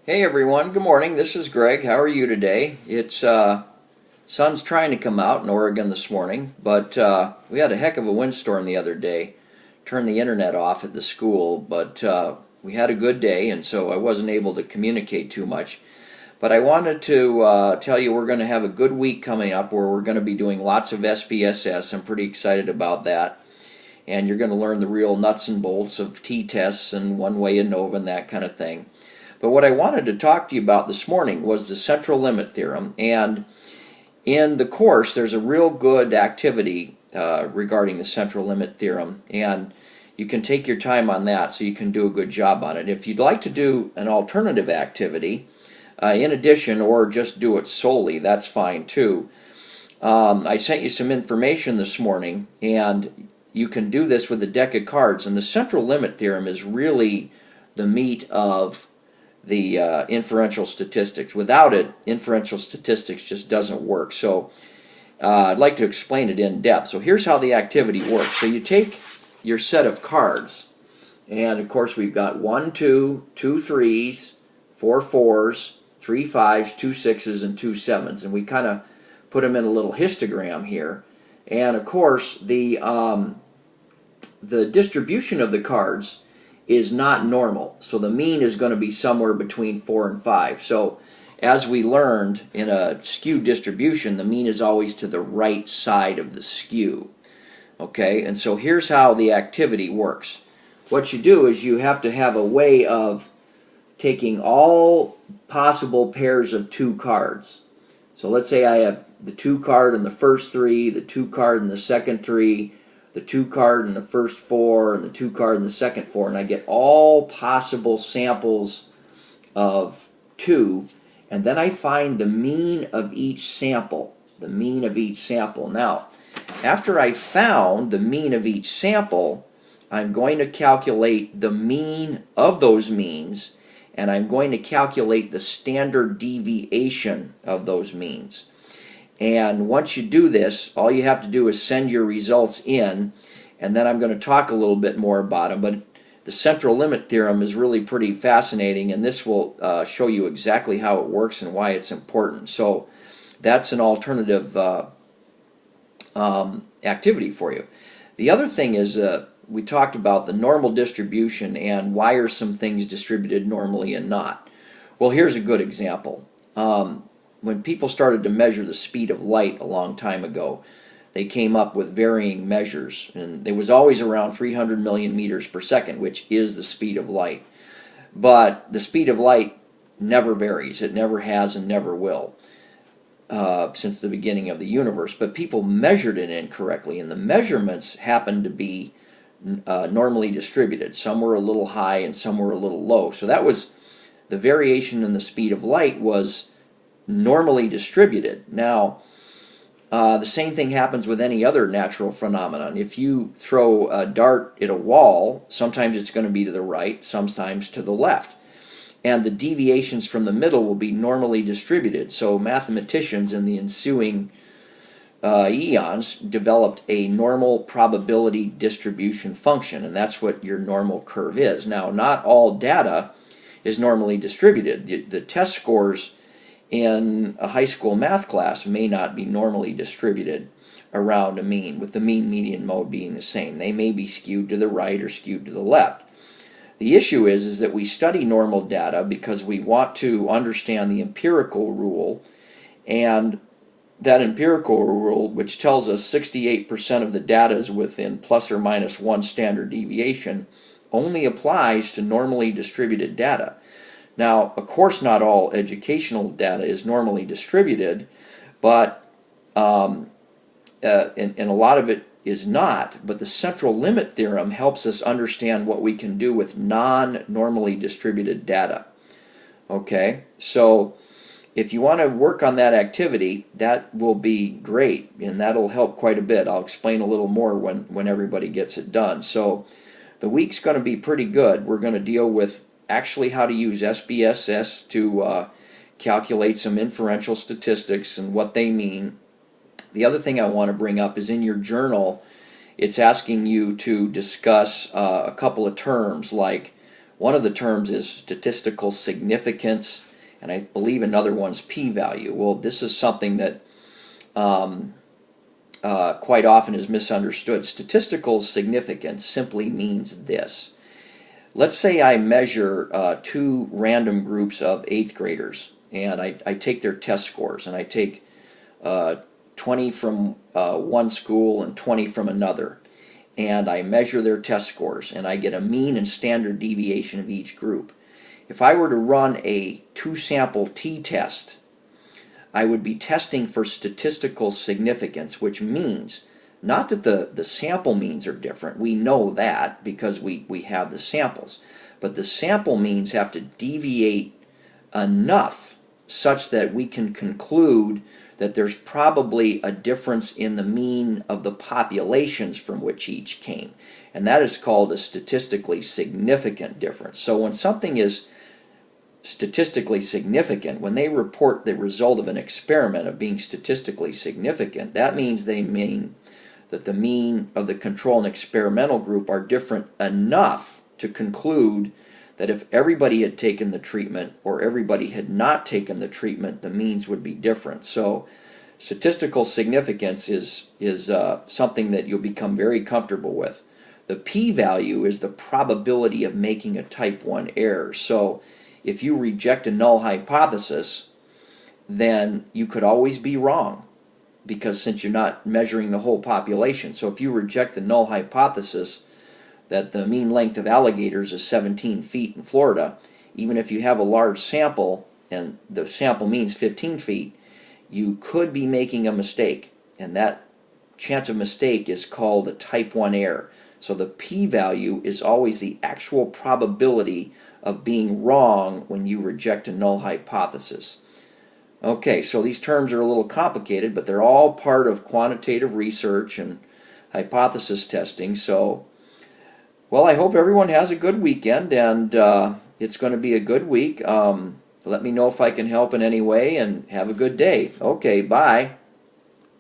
Hey everyone, good morning. This is Greg. How are you today? It's sun's trying to come out in Oregon this morning, but we had a heck of a windstorm the other day. Turned the internet off at the school, but we had a good day, and so I wasn't able to communicate too much. But I wanted to tell you we're going to have a good week coming up where we're going to be doing lots of SPSS. I'm pretty excited about that. And you're going to learn the real nuts and bolts of t-tests and one-way ANOVA and that kind of thing. But what I wanted to talk to you about this morning was the central limit theorem. And in the course, there's a real good activity regarding the central limit theorem. And you can take your time on that so you can do a good job on it. If you'd like to do an alternative activity, in addition, or just do it solely, that's fine too. I sent you some information this morning, and you can do this with a deck of cards. And the central limit theorem is really the meat of the inferential statistics. Without it, inferential statistics just doesn't work. So I'd like to explain it in depth. So here's how the activity works. So you take your set of cards, and of course we've got 1, 2, 2 3s, 4 4s, 3 5s, 2 6s, and 2 7s. And we kind of put them in a little histogram here. And of course the distribution of the cards is not normal. So the mean is going to be somewhere between 4 and 5. So as we learned in a skew distribution, the mean is always to the right side of the skew. Okay, and so here's how the activity works. What you do is you have to have a way of taking all possible pairs of 2 cards. So let's say I have the 2 card in the first 3, the 2 card in the second 3, the 2 card in the first 4, and the 2 card in the second 4, and I get all possible samples of 2, and then I find the mean of each sample. The mean of each sample. Now, after I found the mean of each sample, I'm going to calculate the mean of those means, and I'm going to calculate the standard deviation of those means. And once you do this, all you have to do is send your results in, and then I'm going to talk a little bit more about them. But the central limit theorem is really pretty fascinating, and this will show you exactly how it works and why it's important. So that's an alternative activity for you. The other thing is we talked about the normal distribution and why are some things distributed normally and not. Well, here's a good example. When people started to measure the speed of light a long time ago, they came up with varying measures, and it was always around 300 million meters per second, which is the speed of light. But the speed of light never varies. It never has and never will since the beginning of the universe. But people measured it incorrectly, and the measurements happened to be normally distributed. Some were a little high and some were a little low. So that was the variation in the speed of light was normally distributed. Now, the same thing happens with any other natural phenomenon. If you throw a dart at a wall, sometimes it's going to be to the right, sometimes to the left. And the deviations from the middle will be normally distributed. So mathematicians in the ensuing eons developed a normal probability distribution function, and that's what your normal curve is. Now, not all data is normally distributed. The test scores in a high school math class may not be normally distributed around a mean, with the mean-median mode being the same. They may be skewed to the right or skewed to the left. The issue is that we study normal data because we want to understand the empirical rule, and that empirical rule, which tells us 68% of the data is within plus or minus 1 standard deviation, only applies to normally distributed data. Now, of course, not all educational data is normally distributed, but and a lot of it is not. But the central limit theorem helps us understand what we can do with non-normally distributed data. Okay, so if you want to work on that activity, that will be great, and that'll help quite a bit. I'll explain a little more when everybody gets it done. So the week's going to be pretty good. We're going to deal with actually how to use SPSS to calculate some inferential statistics and what they mean. The other thing I want to bring up is in your journal, it's asking you to discuss a couple of terms like One of the terms is statistical significance, and I believe another one's p-value. Well, this is something that quite often is misunderstood. Statistical significance simply means this. Let's say I measure two random groups of 8th graders, and I take their test scores, and I take 20 from one school and 20 from another, and I measure their test scores, and I get a mean and standard deviation of each group. If I were to run a 2-sample t-test, I would be testing for statistical significance, which means not that the sample means are different. We know that because we have the samples. But the sample means have to deviate enough such that we can conclude that there's probably a difference in the mean of the populations from which each came. And that is called a statistically significant difference. So when something is statistically significant, when they report the result of an experiment of being statistically significant, that means they mean that the mean of the control and experimental group are different enough to conclude that if everybody had taken the treatment or everybody had not taken the treatment, the means would be different. So statistical significance is something that you'll become very comfortable with. The p-value is the probability of making a type 1 error. So if you reject a null hypothesis, then you could always be wrong, because since you're not measuring the whole population. So if you reject the null hypothesis that the mean length of alligators is 17 feet in Florida, even if you have a large sample and the sample means 15 feet, you could be making a mistake, and that chance of mistake is called a type 1 error. So the p-value is always the actual probability of being wrong when you reject a null hypothesis. Okay, so these terms are a little complicated, but they're all part of quantitative research and hypothesis testing. So, well, I hope everyone has a good weekend, and it's going to be a good week. Let me know if I can help in any way, and have a good day. Okay, bye.